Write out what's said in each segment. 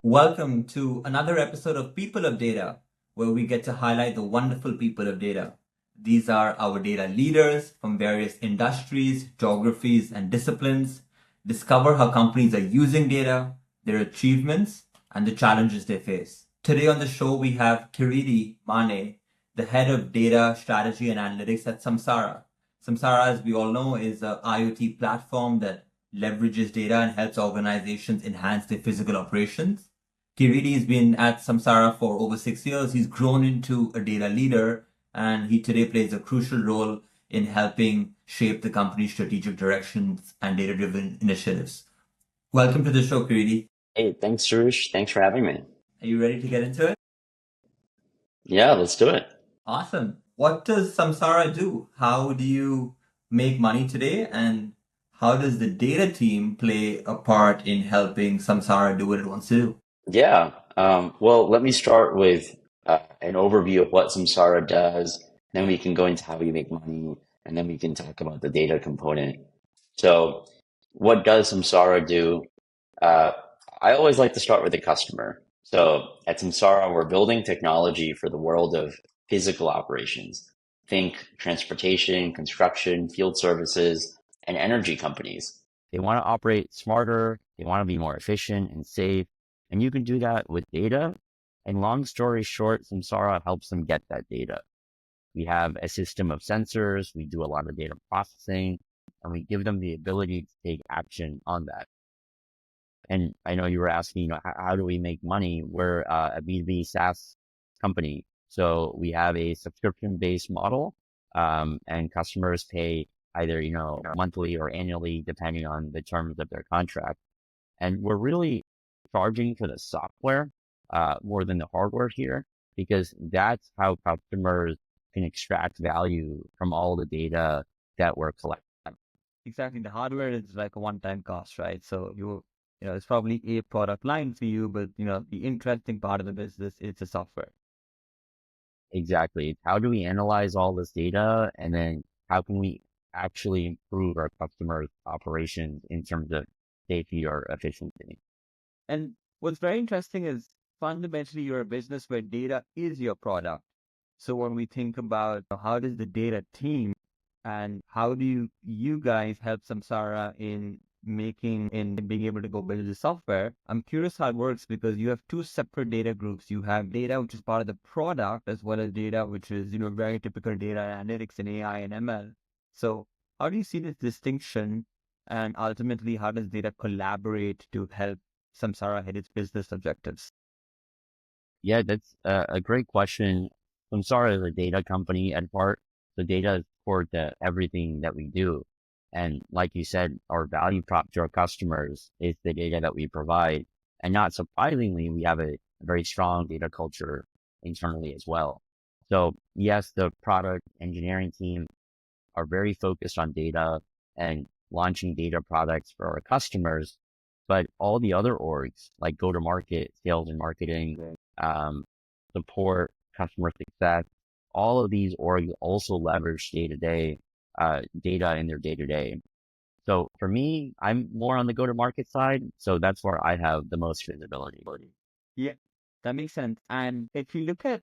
Welcome to another episode of People of Data, where we get to highlight the wonderful people of data. These are our data leaders from various industries, geographies, and disciplines. Discover how companies are using data, their achievements, and the challenges they face. Today on the show, we have Kiriti Manne, the head of data strategy and analytics at Samsara. Samsara, as we all know, is an IoT platform that leverages data and helps organizations enhance their physical operations. Kiriti has been at Samsara for over 6 years. He's grown into a data leader, and he today plays a crucial role in helping shape the company's strategic directions and data-driven initiatives. Welcome to the show, Kiriti. Hey, thanks, Suresh. Thanks for having me. Are you ready to get into it? Yeah, let's do it. Awesome. What does Samsara do? How do you make money today? And how does the data team play a part in helping Samsara do what it wants to do? Yeah. Well, let me start with an overview of what Samsara does. Then we can go into how we make money, and then we can talk about the data component. So, what does Samsara do? Uh, I always like to start with the customer. So, at Samsara, we're building technology for the world of physical operations. Think transportation, construction, field services, and energy companies. They want to operate smarter, they want to be more efficient and safe, and you can do that with data. And long story short, Samsara helps them get that data. We have a system of sensors, we do a lot of data processing, and we give them the ability to take action on that. And I know you were asking, how do we make money? We're a B2B SaaS company. So we have a subscription-based model, and customers pay either, monthly or annually, depending on the terms of their contract. And we're really charging for the software more than the hardware here, because that's how customers can extract value from all the data that we're collecting. Exactly. The hardware is like a one-time cost, right? So it's probably a product line for you, but the interesting part of the business is the software. Exactly. How do we analyze all this data, and then how can we actually improve our customers' operations in terms of safety or efficiency? And what's very interesting is fundamentally you're a business where data is your product. So when we think about how does the data team and how do you guys help Samsara in being able to go build the software? I'm curious how it works because you have two separate data groups. You have data which is part of the product as well as data which is very typical data analytics and AI and ML. So how do you see this distinction, and ultimately how does data collaborate to help Samsara hit its business objectives? Yeah, that's a great question. Samsara is a data company at heart. So data is core to everything that we do. And like you said, our value prop to our customers is the data that we provide. And not surprisingly, we have a very strong data culture internally as well. So yes, the product engineering team are very focused on data and launching data products for our customers, but all the other orgs like go to market, sales and marketing, um, support, customer success, all of these orgs also leverage data in their day to day. So for me, I'm more on the go to market side. So that's where I have the most visibility. Yeah, that makes sense. And if you look at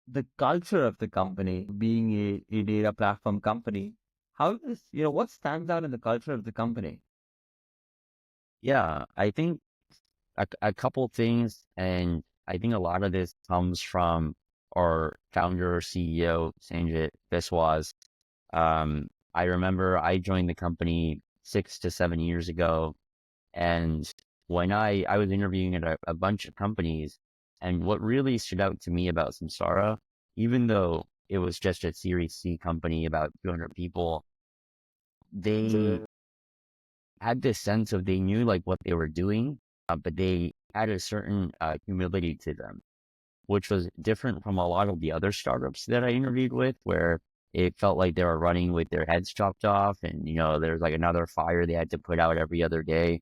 the culture of the company, being a data platform company, what stands out in the culture of the company? Yeah, I think a couple things, and I think a lot of this comes from our founder, CEO, Sanjit Biswas. I remember I joined the company 6 to 7 years ago, and when I was interviewing at a bunch of companies, and what really stood out to me about Samsara, even though it was just a Series C company, about 200 people, they had this sense of they knew like what they were doing, but they had a certain humility to them, which was different from a lot of the other startups that I interviewed with, where it felt like they were running with their heads chopped off, and there's like another fire they had to put out every other day.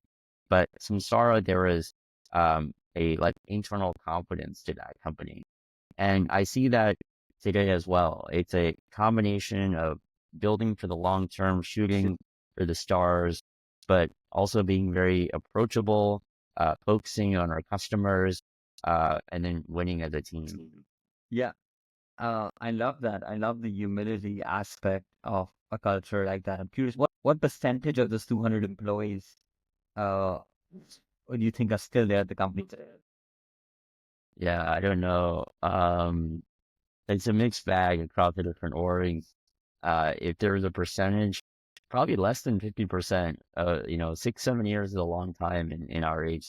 But Samsara, there was a like internal confidence to that company, and I see that today as well. It's a combination of building for the long term, shooting for the stars, but also being very approachable focusing on our customers, and then winning as a team. Yeah. I love that. I love the humility aspect of a culture like that. I'm curious, what percentage of those 200 employees uh do you think are still there at the company today? Yeah, I don't know. It's a mixed bag across the different orgs. If there was a percentage, probably less than 50%. 6, 7 years is a long time in our age.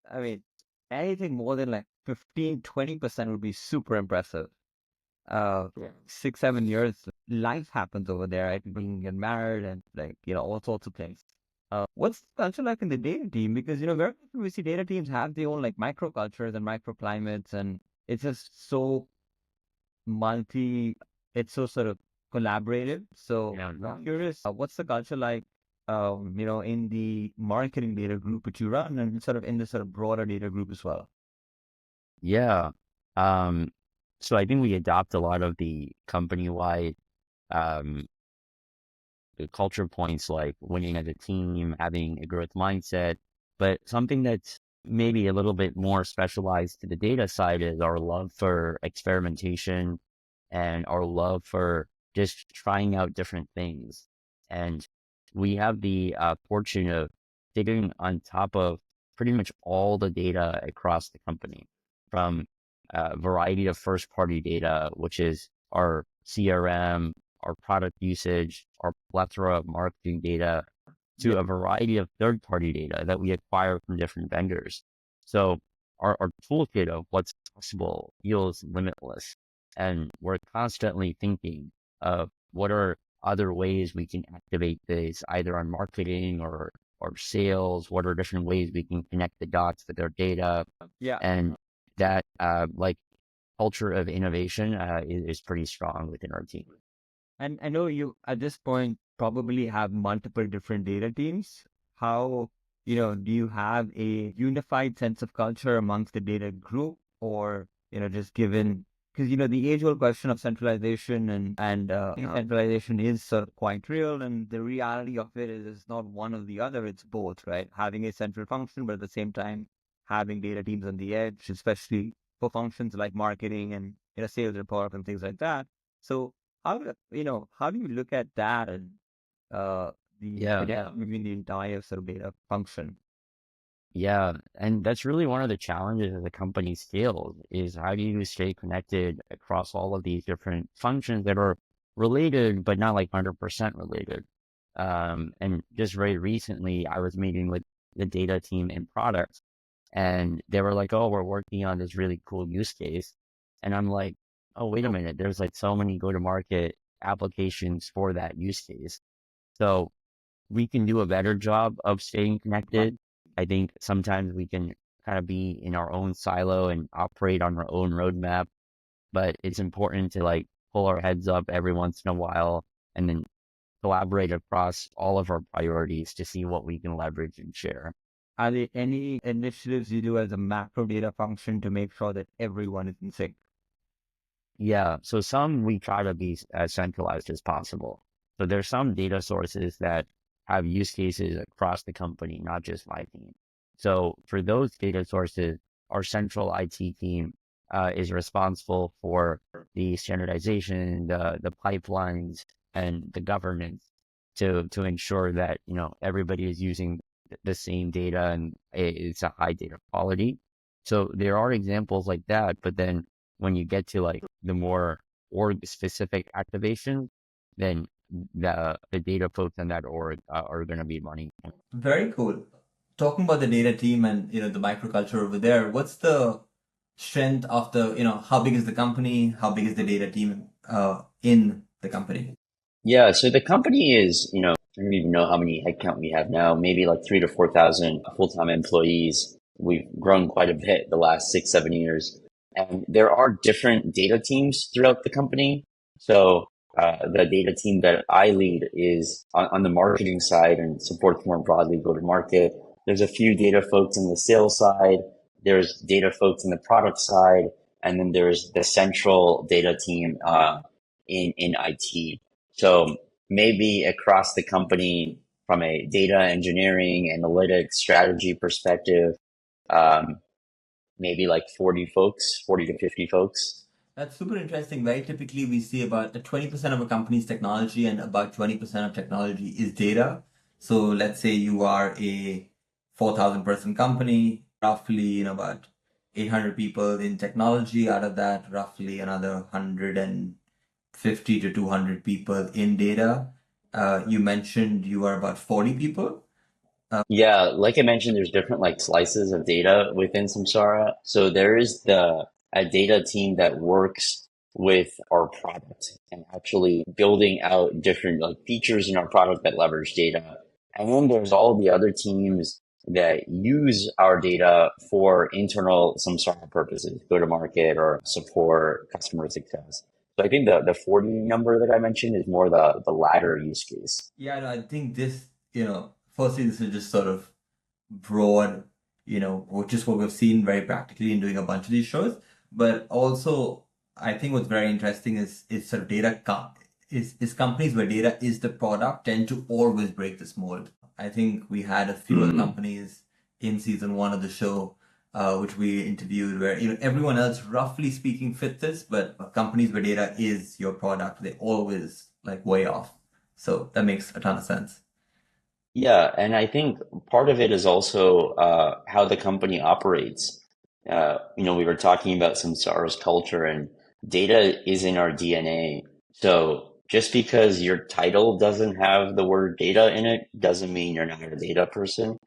I mean, anything more than like 15, 20% would be super impressive. 6, 7 years, life happens over there, right? People get married and like, all sorts of things. What's the culture like in the data team? Because, very often we see data teams have their own like microcultures and microclimates, and it's just so multi, it's so sort of collaborative. So Yeah. I'm curious, what's the culture like, in the marketing data group that you run and sort of in the sort of broader data group as well? Yeah. Um, so I think we adopt a lot of the company-wide um, the culture points like winning as a team, having a growth mindset. But something that's maybe a little bit more specialized to the data side is our love for experimentation and our love for just trying out different things. And we have the fortune of sitting on top of pretty much all the data across the company, from a variety of first party data, which is our CRM, our product usage, our plethora of marketing data, Yeah. to a variety of third-party data that we acquire from different vendors. So our toolkit of what's possible feels limitless. And we're constantly thinking of what are other ways we can activate this, either on marketing or sales, what are different ways we can connect the dots with our data. Yeah. And that culture of innovation is pretty strong within our team. And I know you at this point probably have multiple different data teams. How, do you have a unified sense of culture amongst the data group, or, just given, because, the age-old question of centralization and decentralization is sort of quite real, and the reality of it is it's not one or the other, it's both, right? Having a central function, but at the same time, having data teams on the edge, especially for functions like marketing and, sales report and things like that. So how do you look at that and the Yeah. between the entire sort of data function? Yeah, and that's really one of the challenges as a company scales is how do you stay connected across all of these different functions that are related, but not like 100% related. And just very recently, I was meeting with the data team in product, and they were like, "Oh, we're working on this really cool use case," and I'm like, "Oh, wait a minute, there's like so many go-to-market applications for that use case." So we can do a better job of staying connected. I think sometimes we can kind of be in our own silo and operate on our own roadmap, but it's important to like pull our heads up every once in a while and then collaborate across all of our priorities to see what we can leverage and share. Are there any initiatives you do as a macro data function to make sure that everyone is in sync? Yeah, so some we try to be as centralized as possible. So there's some data sources that have use cases across the company, not just my team. So for those data sources, our central IT team is responsible for the standardization, the pipelines, and the governance to ensure that everybody is using the same data and it's a high data quality. So there are examples like that, but then when you get to like the more org specific activation, then the data folks in that org are going to be money. Very cool. Talking about the data team and the microculture over there, what's the strength of the how big is the company? How big is the data team in the company? Yeah, so the company is, I don't even know how many headcount we have now, maybe like 3 to 4 thousand full-time employees. We've grown quite a bit the last 6, 7 years. And there are different data teams throughout the company. So the data team that I lead is on the marketing side and supports more broadly go to market. There's a few data folks in the sales side. There's data folks in the product side. And then there's the central data team in IT. So maybe across the company from a data engineering, analytics, strategy perspective, maybe like 40 folks, 40 to 50 folks. That's super interesting. Very typically, we see about 20% of a company's technology and about 20% of technology is data. So let's say you are a 4,000 person company, roughly, about 800 people in technology. Out of that, roughly another 150 to 200 people in data. You mentioned you are about 40 people. Yeah, like I mentioned, there's different like slices of data within Samsara. So there is a data team that works with our product and actually building out different like features in our product that leverage data. And then there's all the other teams that use our data for internal Samsara purposes, go to market or support customer success. So I think the 40 number that I mentioned is more the latter use case. Yeah, no, I think this, firstly, this is just sort of broad, which is what we've seen very practically in doing a bunch of these shows. But also, I think what's very interesting is sort of is companies where data is the product tend to always break this mold. I think we had a few other companies in season one of the show, which we interviewed, where everyone else, roughly speaking, fit this, but companies where data is your product, they always like way off. So that makes a ton of sense. Yeah, and I think part of it is also how the company operates. We were talking about Samsara's culture, and data is in our DNA. So just because your title doesn't have the word data in it doesn't mean you're not a data person.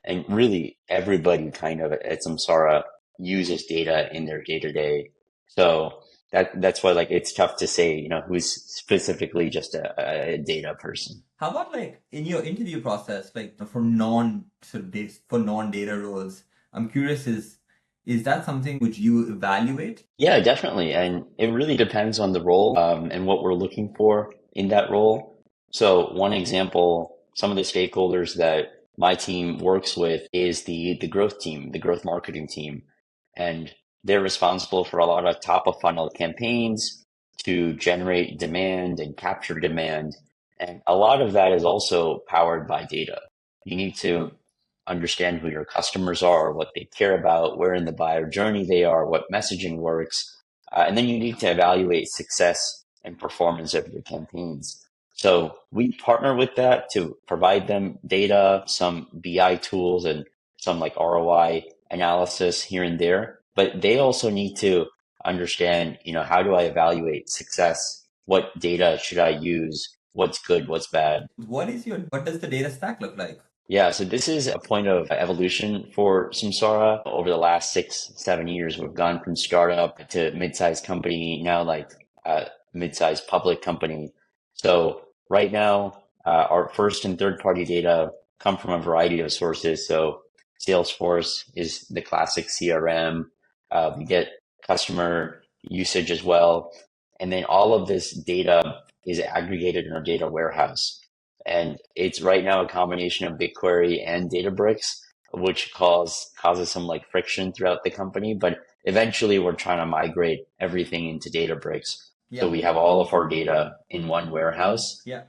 And really, everybody kind of at Samsara uses data in their day-to-day. So that's why like it's tough to say, who's specifically just a data person. How about like in your interview process, like for non sort of for non-data roles? I'm curious, is that something which you evaluate? Yeah, definitely. And it really depends on the role and what we're looking for in that role. So one example, some of the stakeholders that my team works with is the growth team, the growth marketing team. And they're responsible for a lot of top of funnel campaigns to generate demand and capture demand. And a lot of that is also powered by data. You need to understand who your customers are, what they care about, where in the buyer journey they are, what messaging works. And then you need to evaluate success and performance of your campaigns. So we partner with that to provide them data, some BI tools, and some like ROI analysis here and there. But they also need to understand, how do I evaluate success? What data should I use? What's good? What's bad? What does the data stack look like? Yeah, so this is a point of evolution for Samsara. Over the last 6, 7 years, we've gone from startup to mid-sized company, now like mid-sized public company. So right now, our first and third party data come from a variety of sources. So Salesforce is the classic CRM. We get customer usage as well. And then all of this data is aggregated in our data warehouse. And it's right now a combination of BigQuery and Databricks, which causes some like friction throughout the company. But eventually we're trying to migrate everything into Databricks. So we have all of our data in one warehouse. Yeah.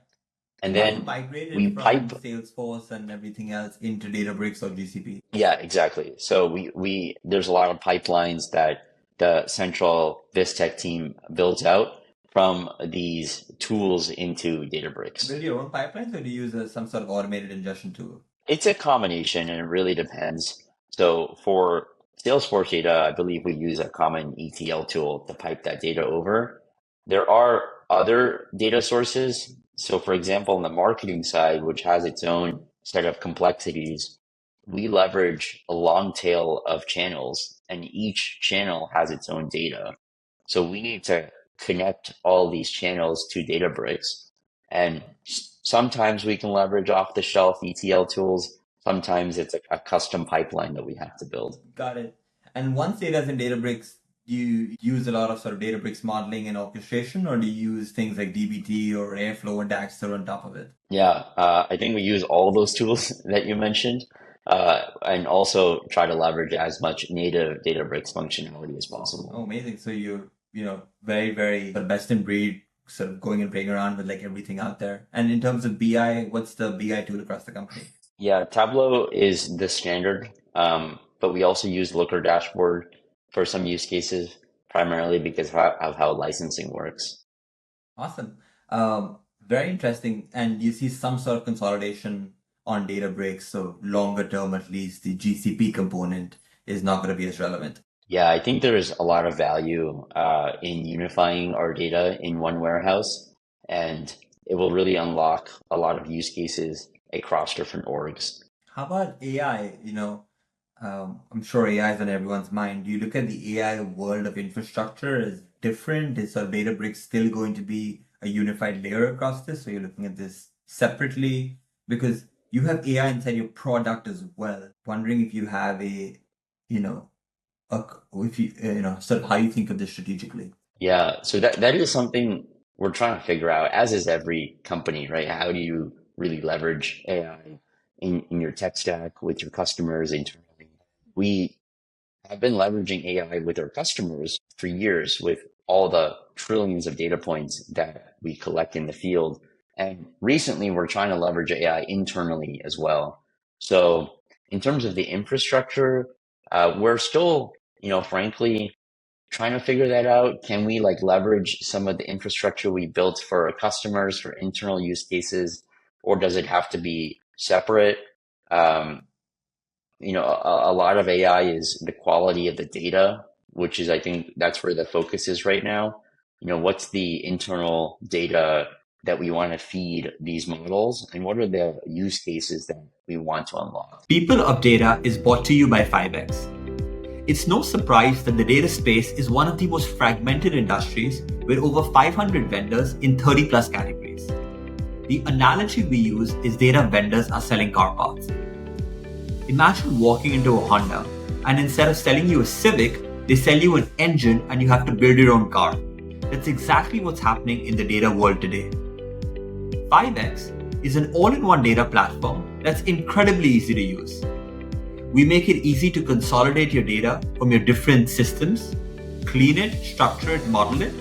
And Have you then migrated we from pipe. Salesforce and everything else into Databricks or GCP? Yeah, exactly. So we there's a lot of pipelines that the central VisTech team builds out from these tools into Databricks. Build your own pipelines, or do you use some sort of automated ingestion tool? It's a combination and it really depends. So for Salesforce data, I believe we use a common ETL tool to pipe that data over. There are other data sources. So for example, on the marketing side, which has its own set of complexities, we leverage a long tail of channels and each channel has its own data. So we need to connect all these channels to Databricks. And sometimes we can leverage off the shelf ETL tools. Sometimes it's a custom pipeline that we have to build. Got it. And once data is in Databricks, do you use a lot of sort of Databricks modeling and orchestration, or do you use things like DBT or Airflow and Daxter on top of it? Yeah, I think we use all of those tools that you mentioned, and also try to leverage as much native Databricks functionality as possible. Oh, amazing. So you're, very, very the best in breed, sort of going and playing around with like everything out there. And in terms of BI, what's the BI tool across the company? Yeah, Tableau is the standard. but we also use Looker Dashboard for some use cases, primarily because of how licensing works. Awesome. Very interesting. And you see some sort of consolidation on Databricks. So longer term, at least the GCP component is not going to be as relevant. Yeah, I think there's a lot of value in unifying our data in one warehouse, and it will really unlock a lot of use cases across different orgs. How about AI? I'm sure AI is on everyone's mind. Do you look at the AI world of infrastructure as different? Is sort of Databricks still going to be a unified layer across this? So you're looking at this separately because you have AI inside your product as well. Wondering if you have you know, if sort of how you think of this strategically. Yeah, so that is something we're trying to figure out, as is every company, right? How do you really leverage AI in your tech stack with your customers internally? We have been leveraging AI with our customers for years with all the trillions of data points that we collect in the field. And recently, we're trying to leverage AI internally as well. So, in terms of the infrastructure, we're still, frankly, trying to figure that out. Can we like leverage some of the infrastructure we built for our customers for internal use cases, or does it have to be separate? Um, a lot of AI is the quality of the data, which is, I think that's where the focus is right now. What's the internal data that we want to feed these models, and what are the use cases that we want to unlock? People of Data is brought to you by 5x. It's no surprise that the data space is one of the most fragmented industries with over 500 vendors in 30 plus categories. The analogy we use is data vendors are selling car parts. Imagine walking into a Honda and instead of selling you a Civic, they sell you an engine and you have to build your own car. That's exactly what's happening in the data world today. 5x is an all-in-one data platform that's incredibly easy to use. We make it easy to consolidate your data from your different systems, clean it, structure it, model it,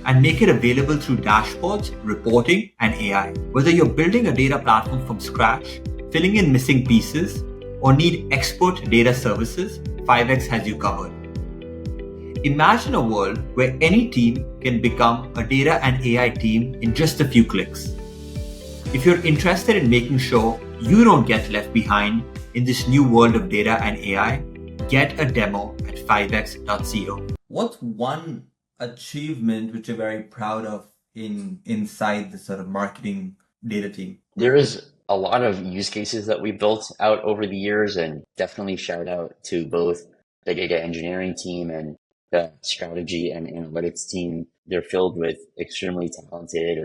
and make it available through dashboards, reporting, and AI. Whether you're building a data platform from scratch, filling in missing pieces, or need expert data services, 5x has you covered. Imagine a world where any team can become a data and AI team in just a few clicks. If you're interested in making sure you don't get left behind in this new world of data and AI, get a demo at 5x.co. What's one achievement which you're very proud of inside the sort of marketing data team? There is a lot of use cases that we built out over the years, and definitely shout out to both the data engineering team and the strategy and analytics team. They're filled with extremely talented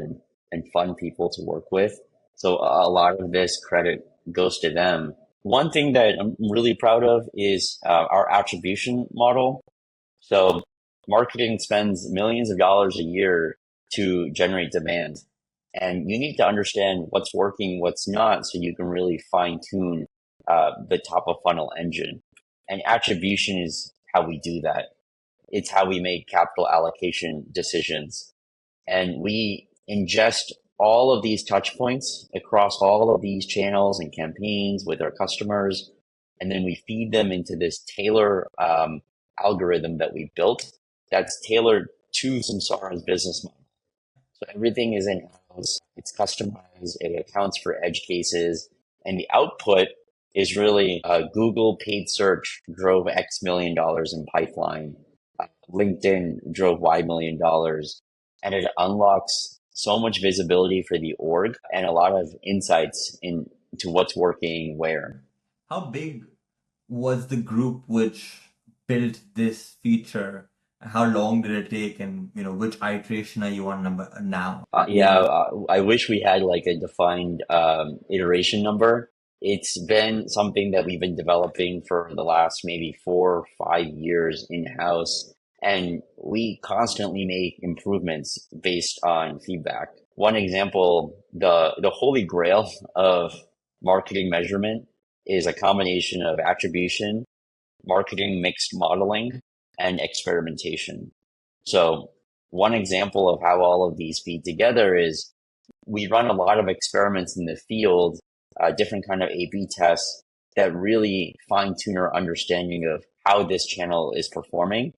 and fun people to work with. So a lot of this credit goes to them. One thing that I'm really proud of is our attribution model. So marketing spends millions of dollars a year to generate demand. And you need to understand what's working, what's not, so you can really fine tune the top of funnel engine. And attribution is how we do that. It's how we make capital allocation decisions. And we ingest all of these touch points across all of these channels and campaigns with our customers. And then we feed them into this tailor algorithm that we built that's tailored to Samsara's business model. So everything is in-house, it's customized, it accounts for edge cases, and the output is really Google paid search drove X million dollars in pipeline. LinkedIn drove Y million dollars, and it unlocks so much visibility for the org and a lot of insights into what's working where. How big was the group which built this feature? How long did it take, and which iteration are you on number now? I wish we had like a defined iteration number. It's been something that we've been developing for the last maybe 4 or 5 years in-house, and we constantly make improvements based on feedback. One example, the holy grail of marketing measurement is a combination of attribution, marketing mixed modeling, and experimentation. So one example of how all of these feed together is we run a lot of experiments in the field, different kind of A/B tests, that really fine tune our understanding of how this channel is performing,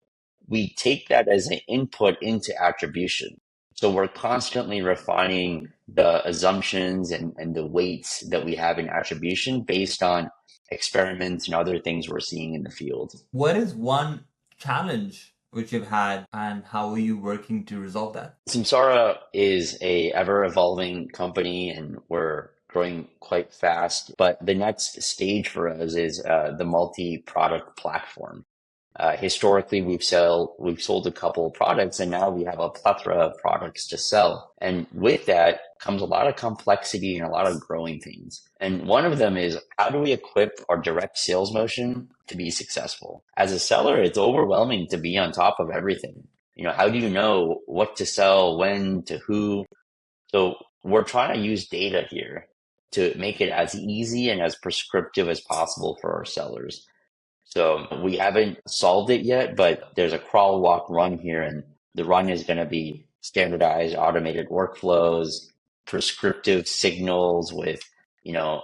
we take that as an input into attribution. So we're constantly refining the assumptions and the weights that we have in attribution based on experiments and other things we're seeing in the field. What is one challenge which you've had, and how are you working to resolve that? Samsara is a ever evolving company, and we're growing quite fast. But the next stage for us is the multi-product platform. Historically, we've sold a couple of products, and now we have a plethora of products to sell. And with that comes a lot of complexity and a lot of growing pains. And one of them is, how do we equip our direct sales motion to be successful? As a seller, it's overwhelming to be on top of everything. How do you know what to sell, when, to who? So we're trying to use data here to make it as easy and as prescriptive as possible for our sellers. So we haven't solved it yet, but there's a crawl, walk, run here, and the run is going to be standardized automated workflows, prescriptive signals with,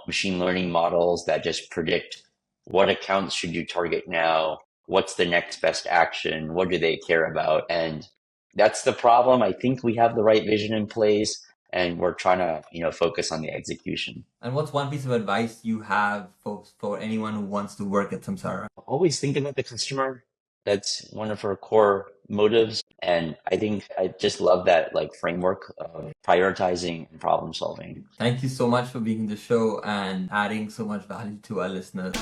machine learning models that just predict what accounts should you target now, what's the next best action, what do they care about, and that's the problem. I think we have the right vision in place, and we're trying to, focus on the execution. And what's one piece of advice you have for anyone who wants to work at Samsara? Always think about the customer. That's one of our core motives. And I think I just love that framework of prioritizing and problem solving. Thank you so much for being on the show and adding so much value to our listeners.